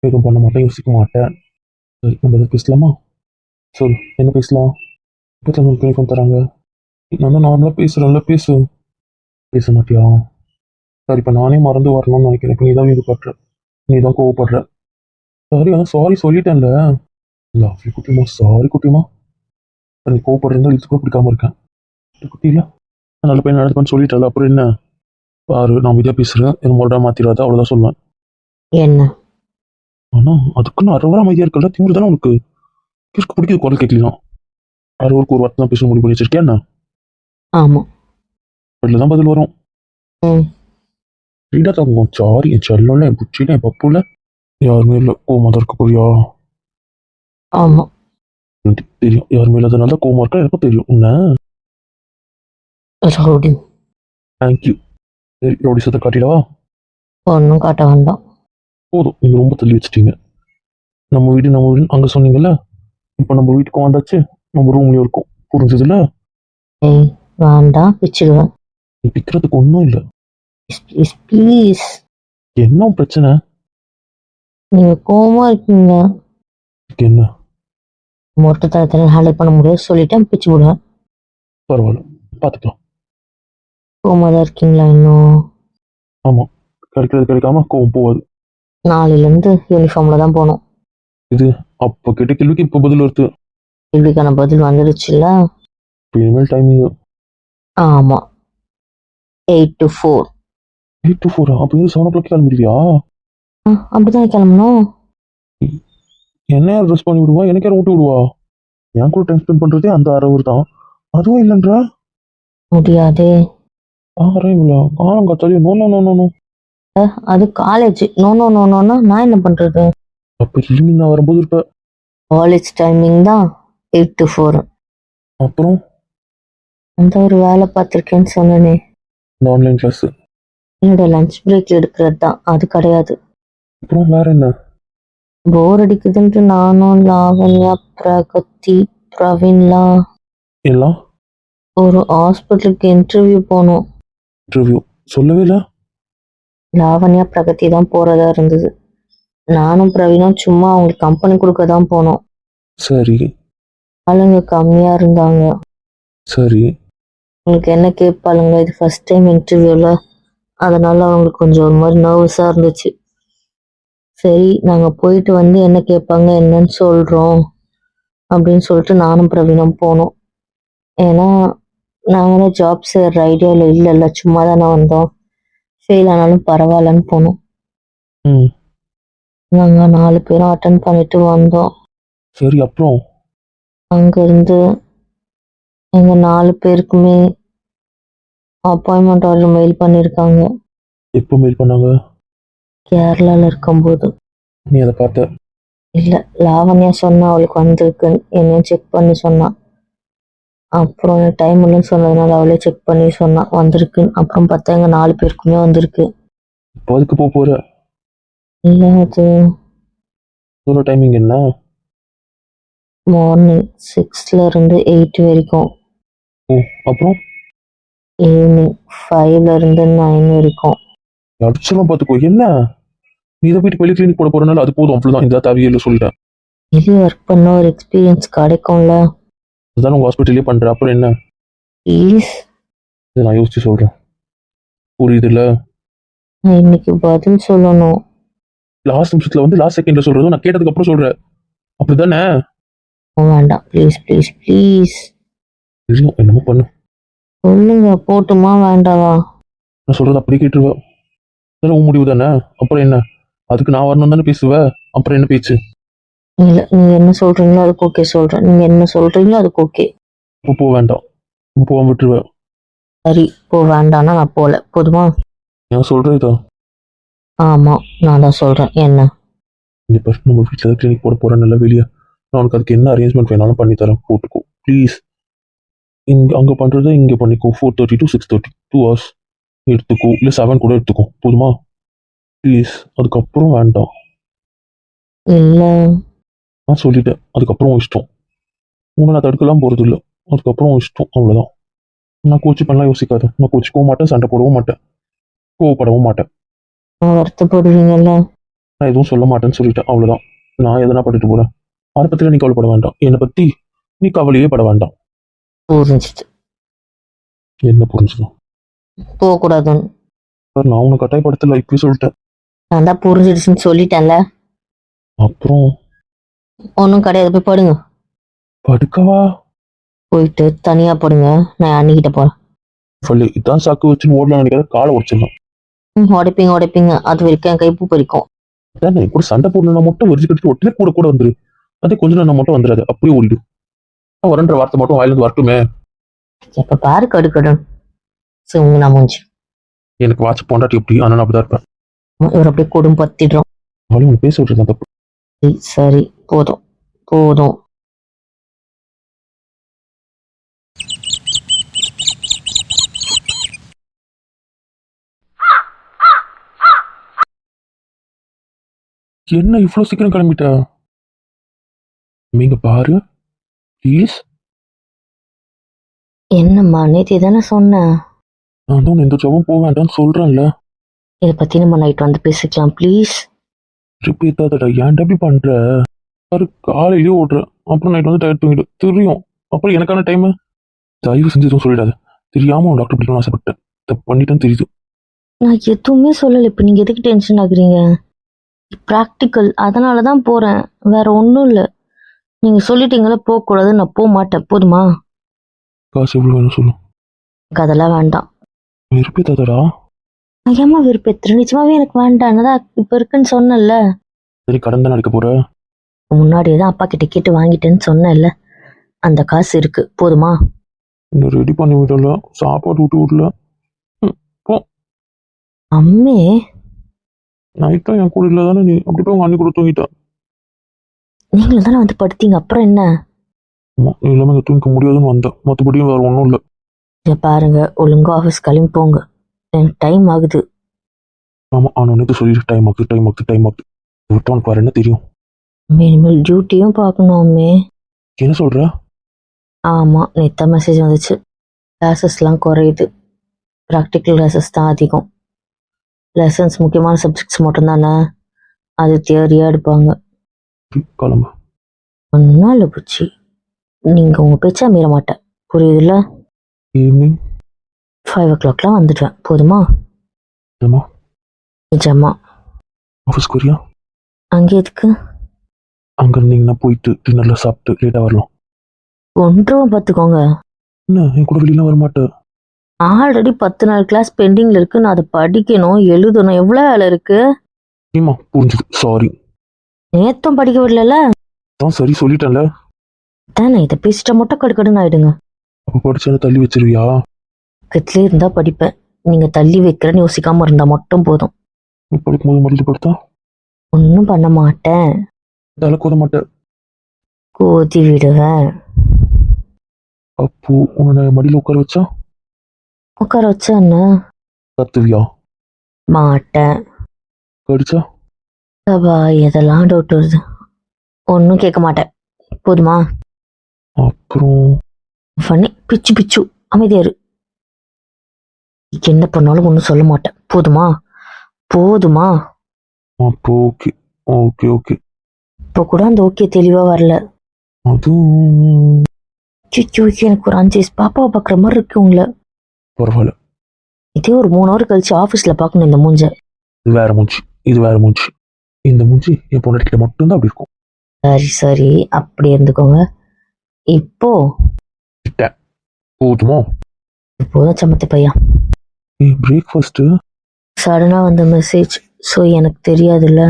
எதுவும் பண்ண மாட்டேன், யோசிக்க மாட்டேன். சரி, நம்ம எதாவது பேசலாமா? சொல், என்ன பேசலாம்? வீட்டில் உங்களுக்கு யூனிஃபார்ம் தராங்க. நான் தான் நார்மலாக பேசுகிறேன்ல, பேசு. பேச மாட்டியா? சரி, இப்போ நானே மறந்து வரணும்னு நினைக்கிறேன். இப்போ நீ தான் வீடு படுற, நீ தான் கோவப்படுற. சரி, அதான் சாரி சொல்லிட்டேன்ல. லவ்லி குட்டிமா, சாரி குட்டிமா. நீ கோவப்படுறதா இழுத்து கூட பிடிக்காம இருக்கேன். குட்டி இல்லை, நல்ல பையன் நடந்துப்பான்னு சொல்லிட்டல, அப்புறம் என்ன? பாரு, நான் அமைதியாக பேசுகிறேன், என்ன மறுபடியும் மாற்றிடாத, அவ்வளோதான் சொல்லுவேன். என்ன? ஆனால் அதுக்குன்னு அறுவரை அமைதியாக இருக்கல, திமிரு தானே உனக்கு? கிறுக்கு பிடிக்குது குரல் கேட்கலாம். அறுவருக்கு ஒரு வார்த்தை தான் பேச முடிவு பண்ணி வச்சிருக்கேன் என்ன? ஆமா. அதில் தான் பதில் வரும். ம். ரீடா தங்கம், சாரி என் செல்லம், என் புச்சில, என் பப்புல யாருமே இல்லை, கோமா தான் இருக்க போறியா? ஆமா. எனக்கு தெரியும், யாருமே இல்லாதனால தான் கோமா இருக்கா, எனக்கு தெரியும். என்ன? ரவுடி. தேங்க்யூ. சரி, ரவுடி சத்தை காட்டிடவா? ஒன்றும் காட்ட வேண்டாம். போதும், நீங்கள் ரொம்ப தள்ளி வச்சிட்டீங்க. நம்ம வீடு நம்ம வீடு அங்கே சொன்னீங்கல்ல, இப்போ நம்ம வீட்டுக்கும் வந்தாச்சு, நம்ம ரூம்லேயும் இருக்கும், புரிஞ்சதுல? ஏய், வேண்டாம், பிச்சுடுவேன். நீ பிக்கிறதுக்கு ஒன்றும் இல்லை. Please please. என்ன பிரச்சனை? நீங்கள் கோவமா இருக்கீங்க. இதுக்கு என்ன? மொட்டத்தனத்தில் ஹேண்டில் பண்ண முடியாது சொல்லிட்டேன், பிச்சு விடுவேன். பரவாயில்ல, பார்த்துக்கலாம். கோவமாக தான் இருக்கீங்களா இன்னும்? ஆமாம், கிடைக்கிறது கிடைக்காம கோவம் போகாது. நாளையிலேருந்து யூனிஃபார்மில் தான் போகணும். இது அப்போ கேட்ட கேள்விக்கு இப்போ பதில் வருது. கேள்விக்கான பதில் வந்துடுச்சுல்ல? இப்போ இனிமேல் டைமிங் ஆமாம், 8 to 4. 8 to 4. அப்போ இது 7 o'clock கிளம்பிடுவியா? அப்படி தான் கிளம்பணும். என்ன யார் ட்ரெஸ் பண்ணி விடுவா, எனக்கு யார் ஊட்டி விடுவா? என் கூட டைம் ஸ்பெண்ட் பண்ணுறதே அந்த 1 hour தான், அதுவும் இல்லைன்றா. முடியாதே. ஆறே இவ்வளோ காலம் காத்தாலே no no no no no. அது காலேஜ். நோ நோ நோ நோன்னா நான் என்ன பண்ணுறது? அப்போ ஈவினிங் நான் வரும்போது இருப்ப. காலேஜ் டைமிங் தான் 8 to 4. அப்புறம் அந்த ஒரு வேலை பார்த்துருக்கேன்னு சொன்னேனே, இந்த ஆன்லைன் கிளாஸ். என்னோட லஞ்ச் பிரேக் எடுக்கிறது தான், அது கிடையாது. அப்புறம் வேற என்ன? போர் அடிக்குதுன்ட்டு நானும் லாவண்யா, பிரகதி, பிரவீன்லாம் எல்லாம் ஒரு ஹாஸ்பிட்டலுக்கு இன்டர்வியூ போனோம். இன்டர்வியூ சொல்லவே இல்லை. லாவண்யா, பிரகதி தான் போகிறதா இருந்தது. நானும் பிரவீனும் சும்மா அவங்களுக்கு கம்பெனி கொடுக்க தான் போனோம். சரி ஆளுங்க கம்மியாக இருந்தாங்க. சரி. உங்களுக்கு என்ன கேட்பாளுங்க, இது ஃபர்ஸ்ட் டைம் இன்டர்வியூவில், அதனால அவங்களுக்கு கொஞ்சம் ஒரு மாதிரி நர்வஸாக இருந்துச்சு. சரி, நாங்கள் போயிட்டு வந்து என்ன கேட்பாங்க என்னன்னு சொல்கிறோம் அப்படின்னு சொல்லிட்டு நானும் பிரவீனும் போனோம். ஏன்னா நாங்கள் தான் ஜாப் செய்கிற ஐடியாவில் இல்லைல்ல, சும்மா தானே வந்தோம், ஃபெயில் ஆனாலும் பரவாயில்லன்னு போனோம். ம் நாங்கள் 4 பேரும் அட்டன் பண்ணிட்டு வந்தோம். சரி. அப்புறம் அங்கேருந்து எங்கள் 4 பேருக்குமே அப்பாயின்மெண்ட் ஆர்டர் மெயில் பண்ணியிருக்காங்க. எப்போ மெயில் பண்ணாங்க? கேரளாவில் இருக்கும்போது. நீ அதை பார்த்த? இல்லை, லாவண்யா சொன்னா அவளுக்கு வந்திருக்குன்னு, என்னையும் செக் பண்ணி சொன்னான். அப்புறம் டைம் இல்லைன்னு சொன்னதுனால அவளே செக் பண்ணி சொன்னான் வந்திருக்குன்னு. அப்புறம் பார்த்தா எங்கள் 4 பேருக்குமே வந்திருக்கு. இப்போ அதுக்கு போக போகிற? இல்லை, அது இதோட டைமிங் என்ன? மார்னிங் 6 இருந்து 8 வரைக்கும், ஓ, அப்புறம் ஈவினிங் 5 இருந்து 9 வரைக்கும். அடிச்சலாம் பார்த்துக்கோ. என்ன நீ இதை வீட்டுக்கு வெளியே கிளினிக் போட போறனால அது போதும், அவ்வளோதான். இந்த தேவையில்லை சொல்லிட்டேன். வெளியே ஒர்க் பண்ண ஒரு எக்ஸ்பீரியன்ஸ் கிடைக்கும்ல. அதுதான் உங்கள் ஹாஸ்பிட்டல்லே பண்ணுறேன், அப்புறம் என்ன? ப்ளீஸ். இதை நான் யோசிச்சு சொல்கிறேன், புரியுதுல்ல? நான் இன்னைக்கு பதில் சொல்லணும். லாஸ்ட் நிமிஷத்தில் வந்து லாஸ்ட் செகண்டில் சொல்கிறதும் நான் கேட்டதுக்கு அப்புறம் சொல்கிறேன், அப்படி தானே? வேண்டாம், ப்ளீஸ் ப்ளீஸ் ப்ளீஸ். தெரியும், என்னமோ பண்ணு. சொல்லுங்க, போட்டுமா வேண்டாவா? நான் சொல்கிறது அப்படியே கேட்டுருவேன். அதெல்லாம் உன் முடிவு தானே, அப்புறம் என்ன? அதுக்கு நான் வரணும் தானே பேசுவேன், அப்புறம் என்ன பேச்சு? இல்லை, நீங்கள் என்ன சொல்கிறீங்களோ அதுக்கு ஓகே சொல்கிறேன். நீங்கள் என்ன சொல்கிறீங்களோ அதுக்கு ஓகே. இப்போ போக வேண்டாம், போக விட்டுருவேன். சரி, இப்போ வேண்டான்னா நான் போகல, போதுமா? நான் சொல்கிறது ஆமாம், நான் தான் சொல்கிறேன். என்ன? இங்கே பாரு, நம்ம வீட்டில் தான் கிளினிக் போட போகிறேன், நல்லா வெளியே. நான் உனக்கு அதுக்கு என்ன அரேஞ்ச்மெண்ட் வேணாலும் பண்ணி தரேன், போட்டுக்கோ ப்ளீஸ். இங்கே அங்கே பண்ணுறதை இங்கே பண்ணிக்கோ. 4:30 to 6:30 2 hours எடுத்துக்கோ, இல்லை 7 கூட எடுத்துக்கோ, போதுமா? ப்ளீஸ், அதுக்கப்புறம் வேண்டாம். இல்லை. நான் சொல்லிட்டேன், அதுக்கப்புறம் உன் இஷ்டம். உன்னை நான் தடுக்கலாம் போகிறது இல்லை, அதுக்கப்புறம் உன் இஷ்டம், அவ்வளோதான். நான் கோச்சு பண்ணலாம் யோசிக்காத. நான் கோச்சிக்கவும் மாட்டேன், சண்டை போடவும் மாட்டேன், கோவப்படவும் மாட்டேன். வருத்தப்படுவீங்கல்ல? நான் எதுவும் சொல்ல மாட்டேன்னு சொல்லிட்டேன், அவ்வளோதான். நான் எதனா பண்ணிட்டு போறேன். அதை பற்றிலாம் நீ கவலைப்பட வேண்டாம். என்னை பற்றி நீ கவலையே பட வேண்டாம். புரிஞ்சிச்சு. என்ன புரிஞ்சுக்கணும்? போகக்கூடாதுன்னு சார், நான் உன்னை கட்டாயப்படுத்தல, இப்பயே சொல்லிட்டேன். நான் தான் புரிஞ்சிடுச்சுன்னு சொல்லிட்டேன்ல. அப்புறம் ஒன்றும் கிடையாது, போய் படுங்க. படுக்கவா? போயிட்டு தனியாக படுங்க, நான் அண்ணிக்கிட்ட போகிறேன். சொல்லி இதான் சாக்கு வச்சு ஓடலாம் நினைக்காத, காலை உடச்சிடலாம். உடைப்பீங்க, அது வரைக்கும் என் கைப்பு பறிக்கும். அதான் கூட சண்டை போடணும்னா மட்டும் வெறிச்சு கட்டிட்டு ஒட்டிலே கூட கூட வந்துரு. அதே கொஞ்ச நேரம் மட்டும் வந்துடாது, அப்படியே ஓடிடு. வரன்ற வார்த்தை மட்டும் வாயிலிருந்து வரட்டுமே. எப்போ பாரு கடுக்கடன் சிவங்க நான் மூஞ்சி. எனக்கு வாட்ச் பொண்டாட்டி எப்படி, ஆனால் நான் அப்படிதான் இருப்பேன். இவர் அப்படியே கொடுமை பத்திடுறோம். அவளையும் உனக்கு பேச விட்டுருந்தான் தப்பு. சரி போதும் போதும். என்ன இவ்வளோ சீக்கிரம் கிளம்பிட்டா? நீங்க பாரு ப்ளீஸ். என்னம்மா நேற்று தானே சொன்னேன், நான் தான் எந்த ஜாபும் போக வேண்டாம்னு சொல்றேன்ல. இதை பற்றி நம்ம நைட் வந்து பேசிக்கலாம் ப்ளீஸ். ரிப்பீட்டாதடா, ஏன்டா இப்படி பண்ற? பாரு காலையிலேயே ஓடுற, அப்புறம் நைட் வந்து டயர்ட் தூங்கிடு தெரியும். அப்புறம் எனக்கான டைம் தயவு செஞ்சு எதுவும் சொல்லிடாது. தெரியாம டாக்டர் பிடிக்கணும்னு ஆசைப்பட்டேன், தப்பு பண்ணிட்டேன்னு தெரியுது. நான் எதுவுமே சொல்லலை, இப்போ நீங்கள் எதுக்கு டென்ஷன் ஆகுறீங்க? ப்ராக்டிக்கல், அதனால தான் போகிறேன், வேற ஒன்றும் இல்லை. நீங்கள் சொல்லிட்டீங்களா போகக்கூடாது, நான் போக மாட்டேன், போதுமா? காசு எவ்வளோ வேணும் சொல்லு. எனக்கு அதெல்லாம் வேண்டாம். ரிப்பீட்டாதடா. நான் ஏமா விருப்பத்துறேன், நிஜமாவே எனக்கு வேண்டாம், என்னதான் இப்போ இருக்குன்னு சொன்னேன்ல. சரி, கடன் தானே அடிக்க போற? முன்னாடியே தான் அப்பா கிட்ட கேட்டு வாங்கிட்டேன்னு சொன்னேன்ல, அந்த காசு இருக்கு, போதுமா? இன்னும் ரெடி பண்ணி விடல, சாப்பாடு விட்டு விடல. அம்மே நைட்டும் என் கூட இல்லை தானே, நீ அப்படி போய் உங்க அண்ணி கூட தூங்கிட்ட. நீங்களும் தானே வந்து படுத்தீங்க, அப்புறம் என்ன? ஆமா, நீ இல்லாமல் இங்கே தூங்கிக்க முடியாதுன்னு வந்தேன், மற்றபடியும் வேற ஒன்றும் இல்லை. இதை பாருங்க, ஒழுங்கா ஆஃபீஸ் கிளம்பி போங்க, எனக்கு டைம் ஆகுது. ஆமா, ஆனால் நேற்று சொல்லிட்டு டைம் ஆகுது. விட்டு உனக்கு வேற என்ன தெரியும்? இனிமேல் டியூட்டியும் பார்க்கணும் அம்மே. என்ன சொல்ற? ஆமாம், நேற்று மெசேஜ் வந்துச்சு, கிளாஸஸ்லாம் குறையுது, ப்ராக்டிக்கல் கிளாஸஸ் தான் அதிகம். லெசன்ஸ் முக்கியமான சப்ஜெக்ட்ஸ் மட்டும்தானே, அது தியரியாக எடுப்பாங்க. கிளம்பு. ஒன்றும் இல்லை பூச்சி, நீங்கள் உங்கள் பேச்சா மீற மாட்டேன், புரியுதுல்ல? ஈவினிங் 5 o'clockலாம் வந்துடுவேன், போதுமா? ஏமா நிஜமா. ஆஃபீஸ்க்கு வரியா? அங்கே எதுக்கு? அங்கே இருந்தீங்கன்னா போயிட்டு டின்னரில் சாப்பிட்டு லேட்டாக வரலாம். ஒன்றும் பார்த்துக்கோங்க, என்ன என் கூட வெளியெல்லாம் வரமாட்டேன்? ஆல்ரெடி 10 நாள் கிளாஸ் பெண்டிங்கில் இருக்குது, நான் அதை படிக்கணும் எழுதணும், எவ்வளோ வேலை இருக்குது. ஏமா புரிஞ்சுது, சாரி. நேற்றும் படிக்க விடல தான் சரி சொல்லிட்டேன்ல. தானே, இதை பேசிட்டா மட்டும் கடுக்கடுன்னு ஆயிடுங்க. அப்போ படிச்சாலும் தள்ளி வச்சிருவியா? பக்கத்துலேயே இருந்தால் படிப்பேன், நீங்கள் தள்ளி வைக்கிறேன்னு யோசிக்காமல் இருந்தால் மட்டும் போதும். நீ படிக்கும்போது மடியில் படுத்தா ஒன்றும் பண்ண மாட்டேன், தலை கூத மாட்டேன். கோதி விடுவேன். அப்போ உன்னை மடியில் உட்கார வச்சா உட்கார வச்சா என்ன? கத்துவியா? மாட்டேன். கடிச்சா? அப்பா எதெல்லாம் டவுட் வருது, ஒன்றும் கேட்க மாட்டேன், போதுமா? அப்புறம் பண்ணி பிச்சு பிச்சு அமைதியாரு, என்ன பண்ணாலும் ஒன்றும் சொல்ல மாட்டேன், போதுமா? போதுமா? அப்போ ஓகே ஓகே ஓகே. இப்போ கூட அந்த ஓகே தெளிவாக வரல. அதுவும் சிச்சு எனக்கு ஒரு 5 வயசு பாப்பாவை பார்க்குற மாதிரி இருக்கு உங்களை. பரவாயில்ல. இதே ஒரு 3 hour கழிச்சு ஆஃபீஸில் பார்க்கணும் இந்த மூஞ்ச. இது வேற மூஞ்சி, இது வேற மூஞ்சி. இந்த மூஞ்சி என் பொண்டாட்டிக்கிட்ட மட்டும்தான் அப்படி இருக்கும். சரி சரி, அப்படி இருந்துக்கோங்க. இப்போ போதுமா? இப்போதான் சமத்து பையன். பிரேக்ஃபாஸ்ட்டு சடனாக வந்த மெசேஜ், ஸோ எனக்கு தெரியாதுல்ல.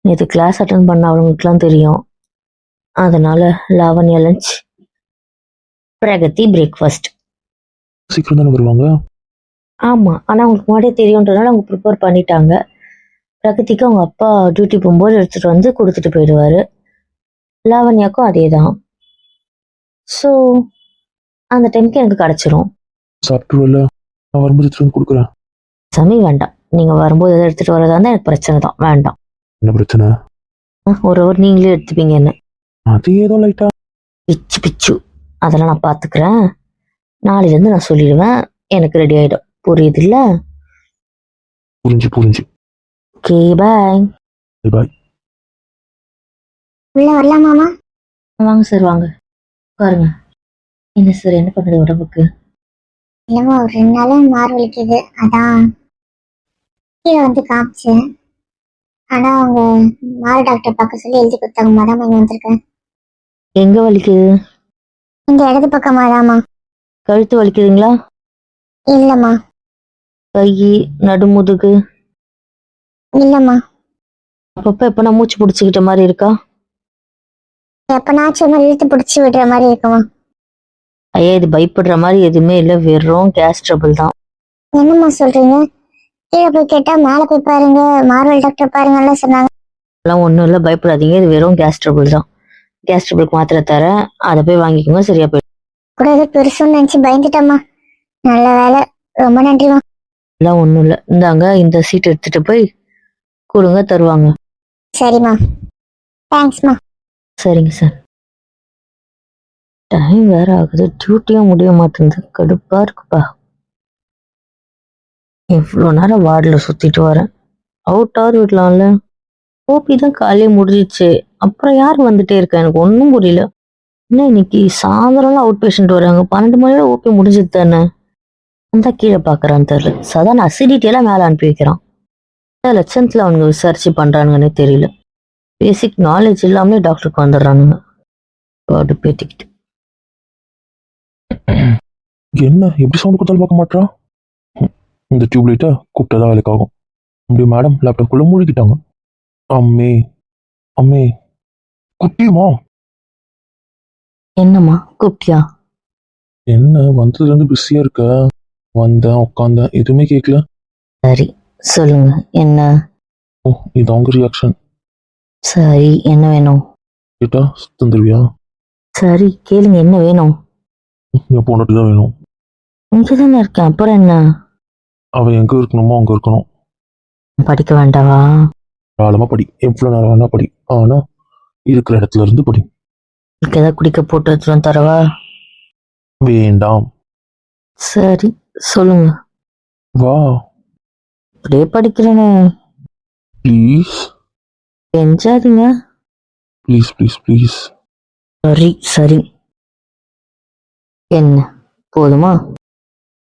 நேற்று கிளாஸ் அட்டன் பண்ண அவங்களுக்குலாம் தெரியும், அதனால லாவண்யா லஞ்ச், பிரகதி பிரேக்ஃபாஸ்ட். சீக்கிரம் தானே வருவாங்க? ஆமாம், ஆனால் அவங்களுக்கு முன்னாடியே தெரியுன்றதுனால அவங்க ப்ரிப்பேர் பண்ணிட்டாங்க. பிரகதிக்கு அவங்க அப்பா டியூட்டி போகும்போது எடுத்துகிட்டு வந்து கொடுத்துட்டு போயிடுவார், லாவண்யாக்கும் அதே தான். ஸோ அந்த டைமுக்கு எனக்கு கிடச்சிரும். சாப்பிட்டுருவல்ல, நான் வரும்போது எடுத்துட்டு வந்து கொடுக்குறேன். சாமி வேண்டாம், நீங்கள் வரும்போது எதை எடுத்துகிட்டு வரதா இருந்தால் எனக்கு பிரச்சனை தான், வேண்டாம். என்ன பிரச்சனை? ஒரு ஹவர் நீங்களே எடுத்துப்பீங்க என்ன. அது ஏதோ லைட்டா பிச்சு பிச்சு, அதெல்லாம் நான் பார்த்துக்கிறேன். நாளையிலேருந்து நான் சொல்லிடுவேன், எனக்கு ரெடி ஆகிடும், புரியுதுல்ல? புரிஞ்சு. Okay bye. பாய். உள்ள வரலாமாமா? வாங்க சார் வாங்க உட்காருங்க. என்ன சார் என்ன பண்ணுது உடம்புக்கு? இல்லைம்மா, ஒரு 2 நாளா மாறு வலிக்குது. அதான் கீழே வந்து காமிச்சேன். ஆனா அவங்க மாறு டாக்டர் பார்க்க சொல்லி எழுதி கொடுத்தாங்க. மதாம இங்க வந்திருக்கேன். எங்க வலிக்குது? இந்த இடது பக்கமாதாம்மா. கழுத்து வலிக்குதுங்களா? இல்லம்மா. கை, நடுமுதுகு? இல்லம்மா. அப்பப்ப எப்ப நான் மூச்சு பிடிச்சிக்கிட்ட மாதிரி இருக்கா? எப்பனாச்சும் இழுத்து பிடிச்சி விடுற மாதிரி இருக்குமா? ஐயா இது பயப்படுற மாதிரி எதுவுமே இல்லை, வெறும் கேஸ் ட்ரபிள் தான். என்னம்மா சொல்றீங்க? கீழே போய் கேட்டா மேலே போய் பாருங்க, மார்வல் டாக்டர் பாருங்கலாம் சொன்னாங்க. அதெல்லாம் ஒன்றும் இல்லை, பயப்படாதீங்க, இது வெறும் கேஸ் ட்ரபிள் தான். கேஸ் ட்ரபிளுக்கு மாத்திரை தரேன், அதை போய் வாங்கிக்கோங்க, சரியா போயிடும். கூட ஏதோ பெருசுன்னு நினைச்சு பயந்துட்டம்மா. நல்ல வேலை, ரொம்ப நன்றிமா. அதெல்லாம் ஒன்றும் இல்லை, இந்தாங்க இந்த சீட் எடுத்துட்டு போய் கொடுங்க, தருவாங்க. சரிம்மா, தேங்க்ஸ்மா. சரிங்க சார். டைம் வேற ஆகுது, டியூட்டியும் முடிய மாட்டேங்குது, கடுப்பா இருக்குப்பா. எவ்வளோ நேரம் வார்டில் சுத்திட்டு வரேன், அவுட் ஆர் விடலாம்ல. ஓபி தான் காலையே முடிஞ்சிச்சு, அப்புறம் யார் வந்துட்டே இருக்கா, எனக்கு ஒன்றும் புரியல. என்ன இன்னைக்கு சாயந்தரம்லாம் அவுட் பேஷண்ட் வராங்க, 12 மணியோட ஓபி முடிஞ்சது தானே. அந்த கீழே பார்க்கறான்னு தெரியல, சாதாரண அசிடிட்டியெல்லாம் மேலே அனுப்பி வைக்கிறான். இந்த லட்சணத்தில் அவங்க விசாரிச்சு பண்றானுங்கன்னே தெரியல. பேசிக் நாலேஜ் இல்லாமலே டாக்டருக்கு வந்துடுறானுங்க. காடு பேத்திக்கிட்டு. என்ன எப்படி சவுண்ட் கொடுத்தாலும் பார்க்க மாட்டா? இந்த டியூப் லைட்டை கூப்பிட்டதான் வேலைக்கு ஆகும். அப்படி மேடம் லேப்டாப்குள்ள மூழ்கிட்டாங்க. அம்மே அம்மே குட்டியுமா? என்னம்மா கூப்பிட்டியா? என்ன வந்ததுலேருந்து பிஸியா இருக்க? வந்தேன் உட்காந்தேன், எதுவுமே கேட்கல. சரி சொல்லுங்க என்ன? ஓ, இது அவங்க ரியாக்ஷன். சரி என்ன வேணும்? கேட்டா தந்துருவியா? சரி கேளுங்க என்ன வேணும்? என் பொண்ணுட்டு தான் வேணும். இங்கே தானே இருக்கேன், அப்புறம் என்ன? அவன் எங்க இருக்கணுமோ அங்க இருக்கணும். படிக்க வேண்டாவா? தாராளமா படி, எவ்வளவு நேரம் வேணா படி, ஆனா இருக்கிற இடத்துல இருந்து படி. எனக்கு ஏதாவது குடிக்க போட்டு வச்சுருவோம், தரவா? வேண்டாம். சரி சொல்லுங்க. வா அப்படியே படிக்கிறேன்னு ப்ளீஸ் கெஞ்சாதீங்க. Please please please. சரி சரி. என்ன போதுமா?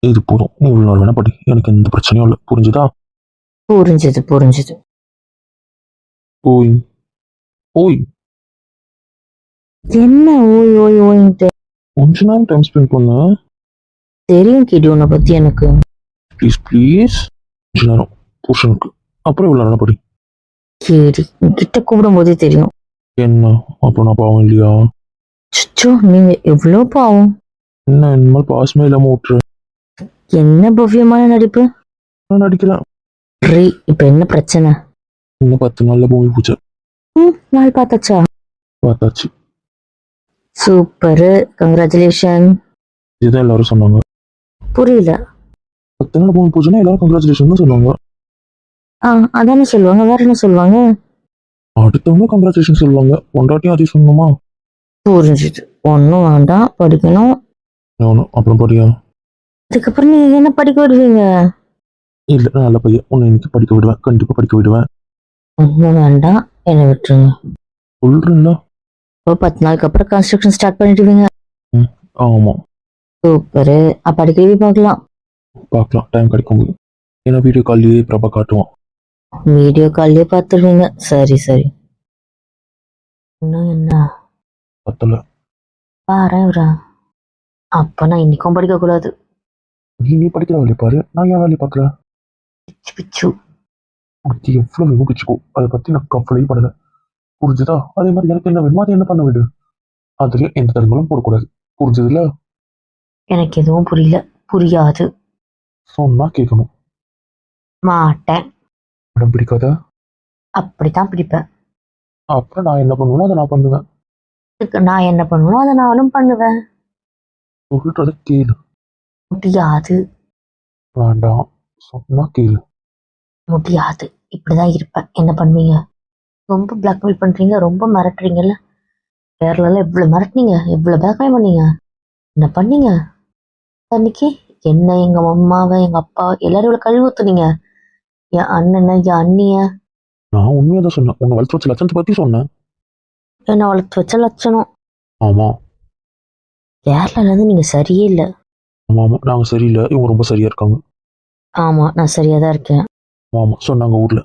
இது போதும், நீ இவ்வளவு நாள் வேணா படி, எனக்கு எந்த பிரச்சனையும் இல்லை, புரிஞ்சுதா? புரிஞ்சது புரிஞ்சது. ஓய் ஓய், என்ன ஓய் ஓய் ஓயின்ட்டு? கொஞ்ச நேரம் டைம் ஸ்பெண்ட் பண்ண. தெரியும் கிடி உன்னை பத்தி எனக்கு. ப்ளீஸ் ப்ளீஸ், கொஞ்ச நேரம் புருஷனுக்கு, அப்புறம் இவ்வளவு நேரம் படி. கிடி கிட்ட கூப்பிடும் போதே தெரியும். என்ன அப்போ நான் பாவம் இல்லையா? சுச்சோ நீங்க எவ்வளோ பாவம். என்ன இனிமேல் பாசமே இல்லாம விட்டுரு. என்ன பவ்யமான நடிப்பு. நான் நடிக்கிறேன். ரீ இப்ப என்ன பிரச்சனை? இன்னும் 10 நாள்ல பூமி பூஜை. நாள் பார்த்தாச்சா? பார்த்தாச்சு. Super, congratulation. இதுதான் எல்லாரும் சொன்னாங்க. புரியல. 10 நாள் பூமி பூஜைனா எல்லாரும் கங்க்ராச்சுலேஷன் தான் சொல்லுவாங்க. அதானே சொல்லுவாங்க, வேற என்ன சொல்லுவாங்க? அடுத்தவங்க கங்க்ராச்சுலேஷன் சொல்லுவாங்க, பொண்டாட்டியும் அதே சொல்லணுமா? புரிஞ்சுது, ஒன்றும் வேண்டாம், படிக்கணும். அப்புறம் படியா? அதுக்கப்புறம் நீங்க என்ன படிக்க விடுவீங்க? இல்ல, நான் நல்ல பையன், உன்னை இன்னைக்கு படிக்க விடுவேன், கண்டிப்பா படிக்க விடுவேன். ஒன்றும் வேண்டாம், என்ன விட்டுருங்க. சொல்றேன்ல. இப்போ 10 நாளுக்கு அப்புறம் கன்ஸ்ட்ரக்ஷன் ஸ்டார்ட் பண்ணிடுவீங்க. ஆமா. சூப்பரு, அப்ப அடிக்கடி பார்க்கலாம். பார்க்கலாம், டைம் கிடைக்கும்போது. ஏன்னா வீடியோ கால்லேயே பிரபா காட்டுவான். வீடியோ கால்லே பார்த்துருவீங்க. சரி சரி. இன்னும் என்ன பத்தல. பாரு. அப்ப நான் இன்னைக்கும் படிக்க கூடாது. நீ படிக்கிற வேலையை பாரு, நான் என் வேலையை பார்க்குறேன். பிச்சு பிச்சு. உனக்கு எவ்வளவு வேணும் பிச்சுக்கோ, அதை பத்தி நான் கவலையே பண்ணல, புரிஞ்சுதா? அதே மாதிரி எனக்கு என்ன வேணுமோ அதை என்ன பண்ண விடு, அதுல எந்த தரங்களும் போடக்கூடாது, புரிஞ்சதுல? எனக்கு எதுவும் புரியல, புரியாது. சொன்னா கேட்கணும். மாட்டேன். இடம் பிடிக்காத? அப்படித்தான் பிடிப்பேன். அப்புறம் நான் என்ன பண்ணுவேனோ அதை நான் பண்ணுவேன். நான் என்ன பண்ணுவேனோ அதை நானும் பண்ணுவேன். சொல்றத கேளு. முடியாது. வேண்டாம், சொன்னா கேளு. முடியாது, இப்படிதான் இருப்பேன். என்ன பண்ணுவீங்க? ரொம்ப பிளாக்மெயில் பண்றீங்க, ரொம்ப மிரட்டுறீங்கல்ல. கேரளால எவ்வளவு மிரட்டினீங்க, எவ்வளவு பிளாக்மெயில் பண்ணீங்க, என்ன பண்ணீங்க அன்னைக்கு? என்ன எங்க அம்மாவை எங்க அப்பா எல்லாரும் இவ்வளவு கழுவி ஊத்துனீங்க, என் அண்ணனை என் அண்ணிய நான் உண்மையாக தான் சொன்னேன். உன்னை வளர்த்து வச்ச லட்சணத்தை பற்றி சொன்னேன். என்னை வளர்த்து வச்ச லட்சணம். ஆமாம் கேரளாலேருந்து நீங்கள் சரியே இல்லை. ஆமாம் ஆமாம், நாங்கள் சரியில்லை, இவங்க ரொம்ப சரியாக இருக்காங்க. ஆமாம், நான் சரியாக தான் இருக்கேன். ஆமாம் சொன்னாங்க ஊரில்.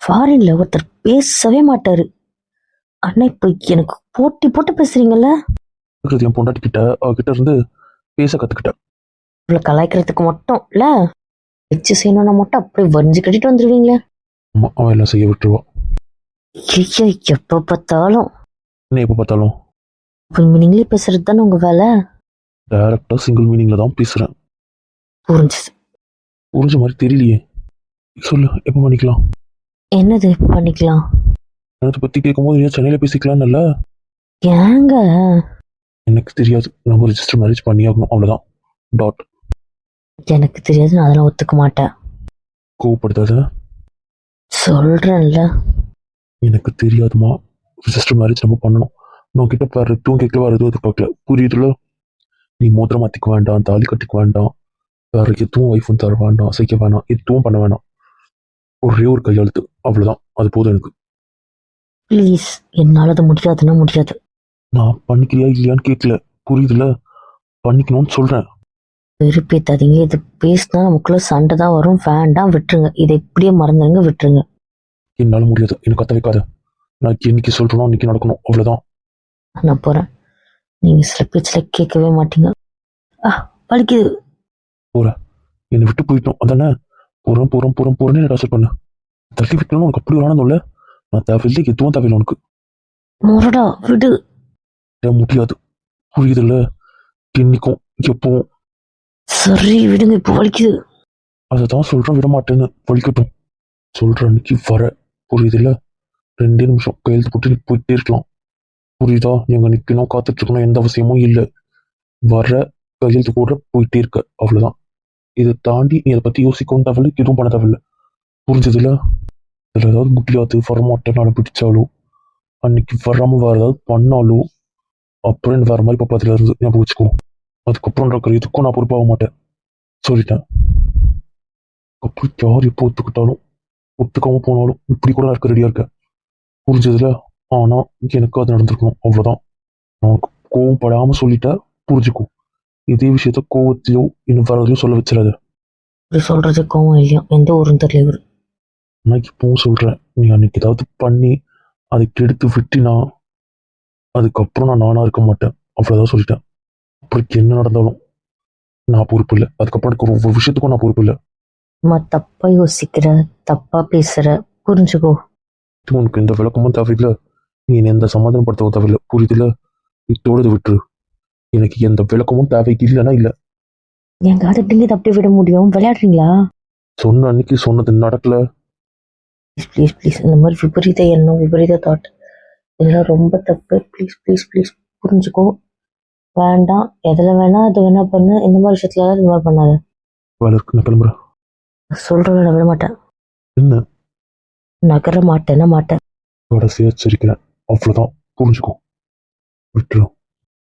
ஃபாரின்ல ஒருத்தர் பேசவே மாட்டாரு. அண்ணா இப்போ எனக்கு போட்டி போட்டு பேசுறீங்கல்ல. என் பொண்டாட்டிக்கிட்ட அவகிட்ட இருந்து பேச கற்றுக்கிட்டேன். இவ்வளோ கலாய்க்கிறதுக்கு மட்டும் இல்லை, வச்சு செய்யணும்னா மட்டும் அப்படியே வரைஞ்சு கட்டிட்டு வந்துடுவீங்களே. ஆமாம், அவன் எல்லாம் செய்ய விட்டுருவான். ஐயோ, எப்போ பார்த்தாலும் என்ன எப்போ பார்த்தாலும் ஃபுல் மீனிங்லேயே பேசுறது தானே உங்கள் வேலை. டைரக்டாக சிங்கிள் மீனிங்கில் தான் பேசுகிறேன். புரிஞ்சுது. புரிஞ்ச மாதிரி தெரியலையே. சொல்லு, எப்போ பண்ணிக்கலாம்? என்னது இப்போ பண்ணிக்கலாம்? அதை பற்றி கேட்கும்போது ஏன் சென்னையில் பேசிக்கலாம்னு இல்லை. ஏங்க? எனக்கு தெரியாது, நம்ம ரெஜிஸ்டர் மேரேஜ் பண்ணியாகணும், அவ்வளோதான். டாட். எனக்கு தெரியாது, நான் அதெல்லாம் ஒத்துக்க மாட்டேன். கோவப்படுத்தாத. சொல்கிறேன்ல. எனக்கு தெரியாதுமா, ரெஜிஸ்டர் மேரேஜ் நம்ம பண்ணணும். நான் கிட்ட வேறு எதுவும் கேட்கல, வேறு எதுவும் எதிர்பார்க்கல, புரியுதுல? நீ மோதிரம் மாற்றிக்க வேண்டாம், தாலி கட்டிக்க வேண்டாம், வேறு எதுவும் ஒய்ஃபும் தர வேண்டாம், செய்ய வேணாம், எதுவும் பண்ண வேணாம். ஒரே ஒரு கையெழுத்து, அவ்வளோதான், அது போதும் எனக்கு. ப்ளீஸ், என்னால் அது முடியாதுன்னா முடியாது. நான் பண்ணிக்கிறியா இல்லையான்னு கேட்கல, புரியுதுல? பண்ணிக்கணும்னு சொல்கிறேன். வெறுப்பேத்தாதீங்க. இது பேசினா நமக்குள்ள சண்டை தான் வரும். வேண்டாம், விட்டுருங்க. இதை இப்படியே மறந்துடுங்க, விட்டுருங்க. என்னால் முடியாது, எனக்கு கத்த வைக்காத. நான் என்னைக்கு சொல்கிறேனோ அன்றைக்கி நடக்கணும், அவ்வளோதான். நான் போகிறேன். நீங்கள் சில பேச்சில் கேட்கவே மாட்டீங்க. வலிக்குது. என்னை விட்டு போயிட்டோம் அதானே? போகிறேன்னு டார்ச்சர் பண்ண தள்ளி விட்டணும். உனக்கு அப்படி ஒரு ஆனந்தம் இல்லை. நான் தேவையில்லை, எதுவும் தேவையில்லை உனக்கு. முரடா, விடு. முடியாது, புரியுதுல்ல? இன்னைக்கும் எப்பவும். சரி, விடுங்க. இப்போ வலிக்குது. அதை தான் சொல்கிறேன், விட மாட்டேன்னு. வலிக்கட்டும். சொல்கிற அன்னைக்கு வர, புரியுதுல்ல? 2 நிமிஷம் கையெழுத்து போட்டு நீ போயிட்டே இருக்கலாம், புரியுதா? எங்கே நிற்கணும், காத்துட்டு இருக்கணும், எந்த அவசியமும் இல்லை. வர, கையெழுத்து போடுற, போயிட்டே இருக்க, அவ்வளோதான். இதை தாண்டி நீ அதை பற்றி யோசிக்கவும் தேவையில்லை, எதுவும் பண்ண தேவையில்லை, புரிஞ்சதுல? இதில் ஏதாவது முடியாது, வரமாட்டேன்னு பிடிச்சாலோ, அன்னைக்கு வராமல் வேறு ஏதாவது பண்ணாலோ, அப்புறம் என்ன வேறு மாதிரி பப்பாத்தில் இருந்து ஞாபகம் வச்சுக்கோ. அதுக்கப்புறம் இருக்கிற இதுக்கும் நான் பொறுப்பாக மாட்டேன், சொல்லிட்டேன். அப்படி யார் எப்போ ஒத்துக்கிட்டாலும் ஒத்துக்காம போனாலும் இப்படி கூட இருக்க ரெடியாக இருக்கேன், புரிஞ்சதுல? ஆனால் எனக்கு அது நடந்திருக்கணும், அவ்வளோதான். நான் கோவப்படாமல் சொல்லிட்டேன், புரிஞ்சுக்கோ. இதே விஷயத்த கோவத்தையோ இன்னும் வேறதையும் சொல்ல வச்சிடாத. இப்படி சொல்கிறது கோவம் இல்லையோ, எந்த ஊரும் தெரியல இவர். நான் இப்பவும் சொல்கிறேன், நீ அன்னைக்கு ஏதாவது பண்ணி அதை கெடுத்து விட்டினா அதுக்கப்புறம் நான் நானாக இருக்க மாட்டேன், அவ்வளோதான் சொல்லிட்டேன். அப்புறம் என்ன நடந்தாலும் நான் பொறுப்பு இல்லை. அதுக்கப்புறம் எனக்கு ஒவ்வொரு விஷயத்துக்கும் நான் பொறுப்பு இல்லை. அம்மா, தப்பாக யோசிக்கிற, தப்பாக பேசுகிற, புரிஞ்சுக்கோ. உனக்கு எந்த விளக்கமும் தேவையில்லை, நீ என்னை எந்த சமாதானப்படுத்தவும் தேவையில்லை, புரியுதுல? இதோட இதை விட்டுரு. எனக்கு எந்த விளக்கமும் தேவை இல்லைன்னா இல்லை. என் காது எப்படிங்க இதை அப்படியே விட முடியும்? விளையாடுறீங்களா? சொன்ன அன்னைக்கு சொன்னது நடக்கல. ப்ளீஸ் ப்ளீஸ் ப்ளீஸ், இந்த மாதிரி விபரீத எண்ணம், விபரீத தாட், இதெல்லாம் ரொம்ப தப்பு. ப்ளீஸ் ப்ளீஸ் ப்ளீஸ், புரிஞ்சுக்கோ. வேண்டாம். எதில் வேணா அது வேணா பண்ணு. இந்த மாதிரி விஷயத்துல இந்த மாதிரி பண்ணாத. வேலை இருக்கு, நான் கிளம்புறேன். சொல்கிறத நான் விட மாட்டேன். என்ன? நகர மாட்டேன்னா மாட்டேன். கடைசியாக சிரிக்கிறேன், அவ்வளோதான், புரிஞ்சுக்கோ, விட்டுரு.